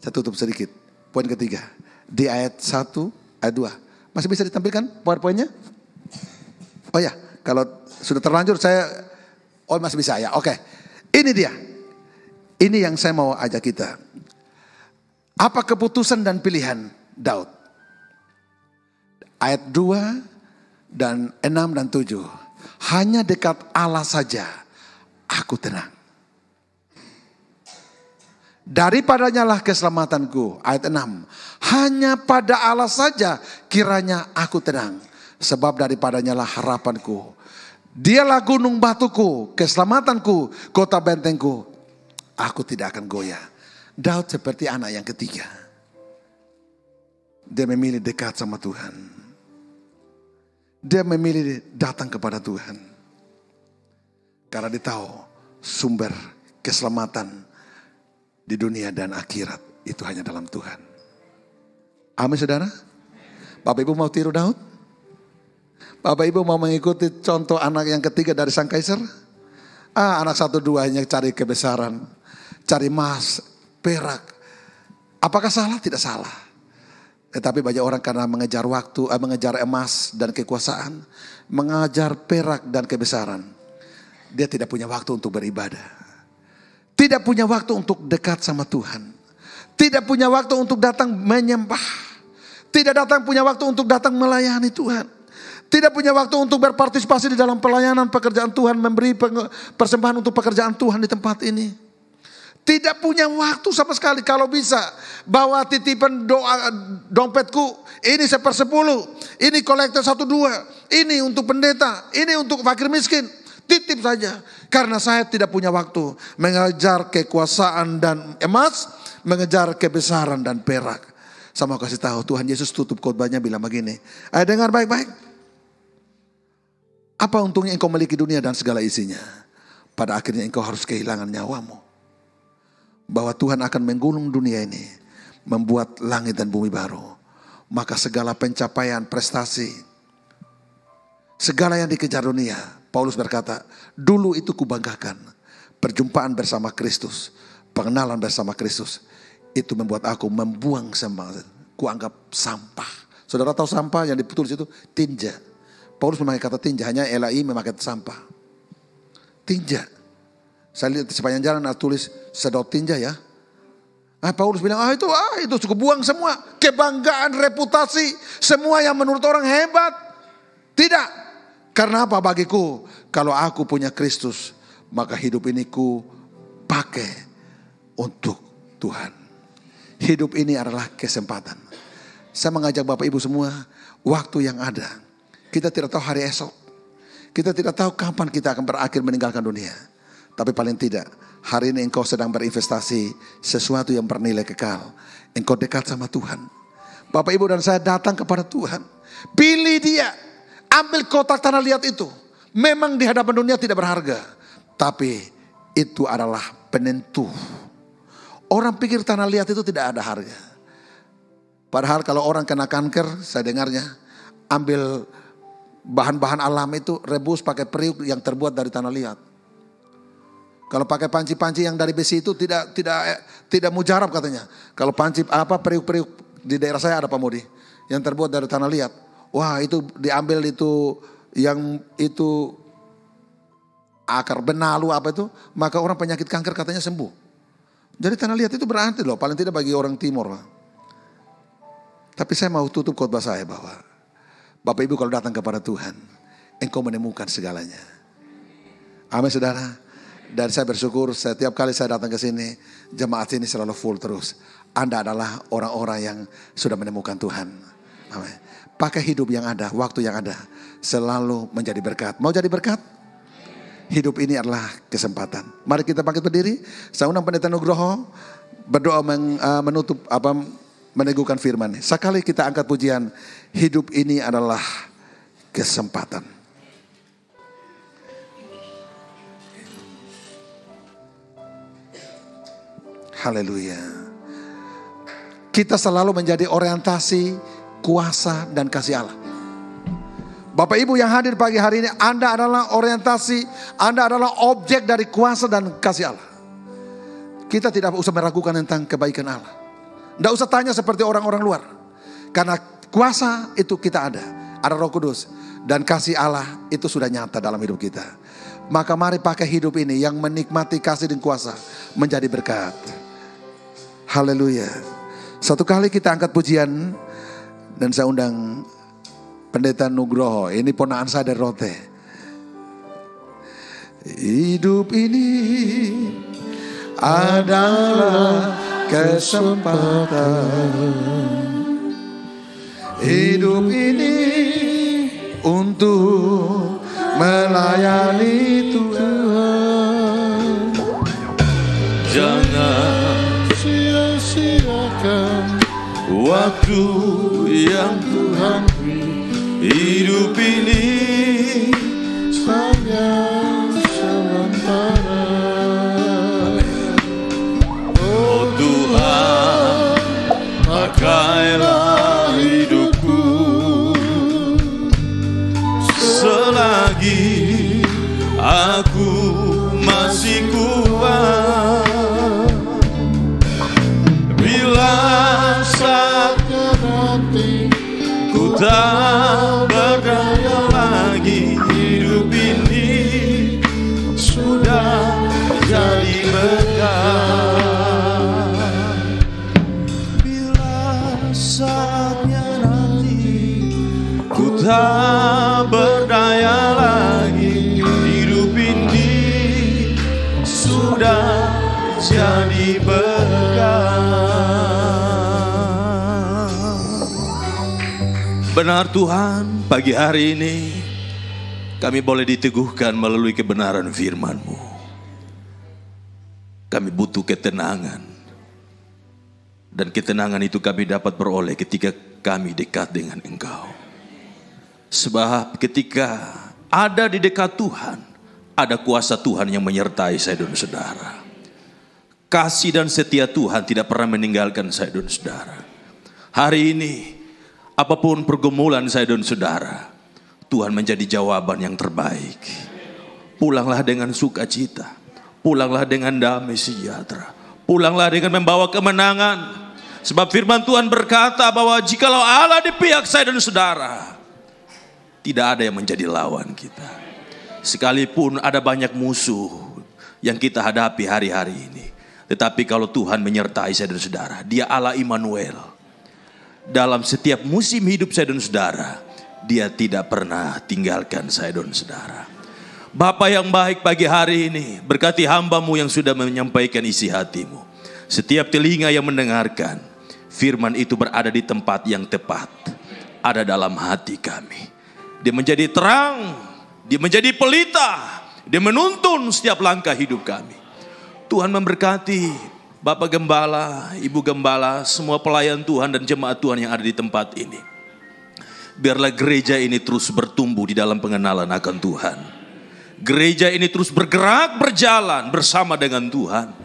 Saya tutup sedikit. Poin ketiga. Di ayat 1, ayat 2. Masih bisa ditampilkan PowerPoint-nya? Oh ya, kalau sudah terlanjur saya... Oh masih bisa ya, oke. Ini dia. Ini yang saya mau ajak kita. Apa keputusan dan pilihan Daud? Ayat 2 dan 6 dan 7. Hanya dekat Allah saja aku tenang. Daripadanya lah keselamatanku. Ayat 6. Hanya pada Allah saja kiranya aku tenang. Sebab daripadanya lah harapanku. Dialah gunung batuku, keselamatanku, kota bentengku. Aku tidak akan goyah. Daud seperti anak yang ketiga. Dia memilih dekat sama Tuhan. Dia memilih datang kepada Tuhan. Karena dia tahu sumber keselamatan di dunia dan akhirat itu hanya dalam Tuhan. Amin saudara. Bapak Ibu mau tiru Daud? Bapak Ibu mau mengikuti contoh anak yang ketiga dari sang kaisar? Anak 1-2 cari kebesaran, cari emas, perak. Apakah salah? Tidak salah. Tetapi banyak orang karena mengejar waktu, mengejar emas dan kekuasaan, mengejar perak dan kebesaran, dia tidak punya waktu untuk beribadah. Tidak punya waktu untuk dekat sama Tuhan. Tidak punya waktu untuk datang menyembah. Tidak punya waktu untuk datang melayani Tuhan. Tidak punya waktu untuk berpartisipasi di dalam pelayanan pekerjaan Tuhan. Memberi persembahan untuk pekerjaan Tuhan di tempat ini. Tidak punya waktu sama sekali. Kalau bisa bawa titipan dompetku. Ini 1/10. Ini kolektor 1-2. Ini untuk pendeta. Ini untuk fakir miskin. Titip saja. Karena saya tidak punya waktu mengejar kekuasaan dan emas. Mengejar kebesaran dan perak. Sama kasih tahu Tuhan Yesus tutup khotbahnya bilang begini. Ayo dengar baik-baik. Apa untungnya engkau memiliki dunia dan segala isinya? Pada akhirnya engkau harus kehilangan nyawamu. Bahwa Tuhan akan menggulung dunia ini. Membuat langit dan bumi baru. Maka segala pencapaian, prestasi. Segala yang dikejar dunia. Paulus berkata, dulu itu kubanggakan. Perjumpaan bersama Kristus. Pengenalan bersama Kristus. Itu membuat aku membuang semua. Kuanggap sampah. Saudara tahu sampah yang ditulis itu? Tinja. Paulus memakai kata tinja, hanya Elai memakai sampah. Tinja. Saya lihat di sepanjang jalan tulis sedot tinja ya. Paulus bilang, itu cukup buang semua. Kebanggaan, reputasi, semua yang menurut orang hebat. Tidak. Karena apa bagiku? Kalau aku punya Kristus, maka hidup ini ku pakai untuk Tuhan. Hidup ini adalah kesempatan. Saya mengajak Bapak Ibu semua, waktu yang ada. Kita tidak tahu hari esok. Kita tidak tahu kapan kita akan berakhir meninggalkan dunia. Tapi paling tidak, hari ini engkau sedang berinvestasi sesuatu yang bernilai kekal. Engkau dekat sama Tuhan. Bapak Ibu dan saya datang kepada Tuhan. Pilih Dia. Ambil kotak tanah liat itu. Memang di hadapan dunia tidak berharga. Tapi itu adalah penentu. Orang pikir tanah liat itu tidak ada harga. Padahal kalau orang kena kanker, saya dengarnya, ambil bahan-bahan alam itu, rebus pakai periuk yang terbuat dari tanah liat. Kalau pakai panci-panci yang dari besi itu tidak mujarab katanya. Kalau panci periuk-periuk di daerah saya ada Pak Mudi, yang terbuat dari tanah liat. Wah, itu diambil itu yang itu akar benalu apa itu, maka orang penyakit kanker katanya sembuh. Jadi tanah liat itu berarti loh, paling tidak bagi orang timur. Tapi saya mau tutup khotbah saya bahwa Bapak Ibu kalau datang kepada Tuhan, engkau menemukan segalanya. Amin saudara. Dan saya bersyukur setiap kali saya datang ke sini, jemaat ini selalu full terus. Anda adalah orang-orang yang sudah menemukan Tuhan. Amin. Pakai hidup yang ada, waktu yang ada, selalu menjadi berkat. Mau jadi berkat? Hidup ini adalah kesempatan. Mari kita bangkit berdiri. Saya undang Pendeta Nugroho berdoa meneguhkan firman. Sekali kita angkat pujian, hidup ini adalah kesempatan. Haleluya. Kita selalu menjadi orientasi kuasa dan kasih Allah. Bapak Ibu yang hadir pagi hari ini, Anda adalah orientasi, Anda adalah objek dari kuasa dan kasih Allah. Kita tidak usah meragukan tentang kebaikan Allah. Tidak usah tanya seperti orang-orang luar. Karena kuasa itu kita ada Roh Kudus. Dan kasih Allah itu sudah nyata dalam hidup kita. Maka mari pakai hidup ini yang menikmati kasih dan kuasa menjadi berkat. Haleluya. Satu kali kita angkat pujian dan saya undang Pendeta Nugroho, ini ponaan saya dari Rote. Hidup ini adalah kesempatan. Hidup ini untuk melayani Tuhan. Jangan sia-siakan waktu yang Tuhan beri. Hidup ini hanya sementara. Oh Tuhan, pakailah hidupku selagi aku masih kuat. Bila saatnya nanti ku tak berdaya lagi, hidup ini sudah jadi berkat. Bila saatnya nanti ku tak berdaya lagi, hidup ini sudah jadi berkat. Benar Tuhan, pagi hari ini kami boleh diteguhkan melalui kebenaran firman-Mu. Kami butuh ketenangan. Dan ketenangan itu kami dapat beroleh ketika kami dekat dengan Engkau. Sebab ketika ada di dekat Tuhan, ada kuasa Tuhan yang menyertai saya dan saudara. Kasih dan setia Tuhan tidak pernah meninggalkan saya dan saudara. Hari ini, apapun pergumulan saya dan saudara, Tuhan menjadi jawaban yang terbaik. Pulanglah dengan sukacita. Pulanglah dengan damai sejahtera. Pulanglah dengan membawa kemenangan. Sebab firman Tuhan berkata bahwa jikalau Allah di pihak saya dan saudara, tidak ada yang menjadi lawan kita. Sekalipun ada banyak musuh yang kita hadapi hari-hari ini, tetapi kalau Tuhan menyertai saya dan saudara, Dia Allah Immanuel. Dalam setiap musim hidup saya dan saudara, Dia tidak pernah tinggalkan saya dan saudara. Bapa yang baik, pagi hari ini berkati hamba-Mu yang sudah menyampaikan isi hati-Mu. Setiap telinga yang mendengarkan firman itu berada di tempat yang tepat, ada dalam hati kami. Dia menjadi terang, dia menjadi pelita, dia menuntun setiap langkah hidup kami. Tuhan memberkati Bapak Gembala, Ibu Gembala, semua pelayan Tuhan dan jemaat Tuhan yang ada di tempat ini. Biarlah gereja ini terus bertumbuh di dalam pengenalan akan Tuhan. Gereja ini terus bergerak, berjalan bersama dengan Tuhan.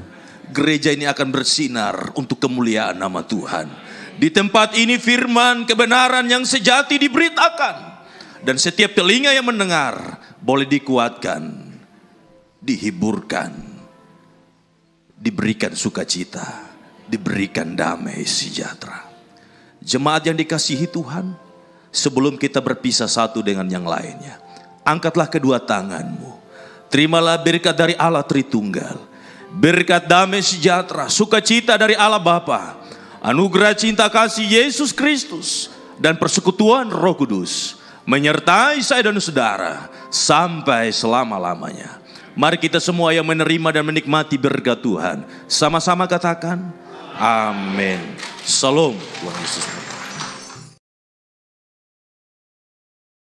Gereja ini akan bersinar untuk kemuliaan nama Tuhan. Di tempat ini firman kebenaran yang sejati diberitakan. Dan setiap telinga yang mendengar boleh dikuatkan, dihiburkan, diberikan sukacita, diberikan damai sejahtera. Jemaat yang dikasihi Tuhan, sebelum kita berpisah satu dengan yang lainnya, angkatlah kedua tanganmu. Terimalah berkat dari Allah Tritunggal. Berkat damai sejahtera, sukacita dari Allah Bapa, anugerah cinta kasih Yesus Kristus, dan persekutuan Roh Kudus menyertai saya dan saudara sampai selama-lamanya. Mari kita semua yang menerima dan menikmati berkat Tuhan sama-sama katakan amin. Shalom. Tuhan Yesus.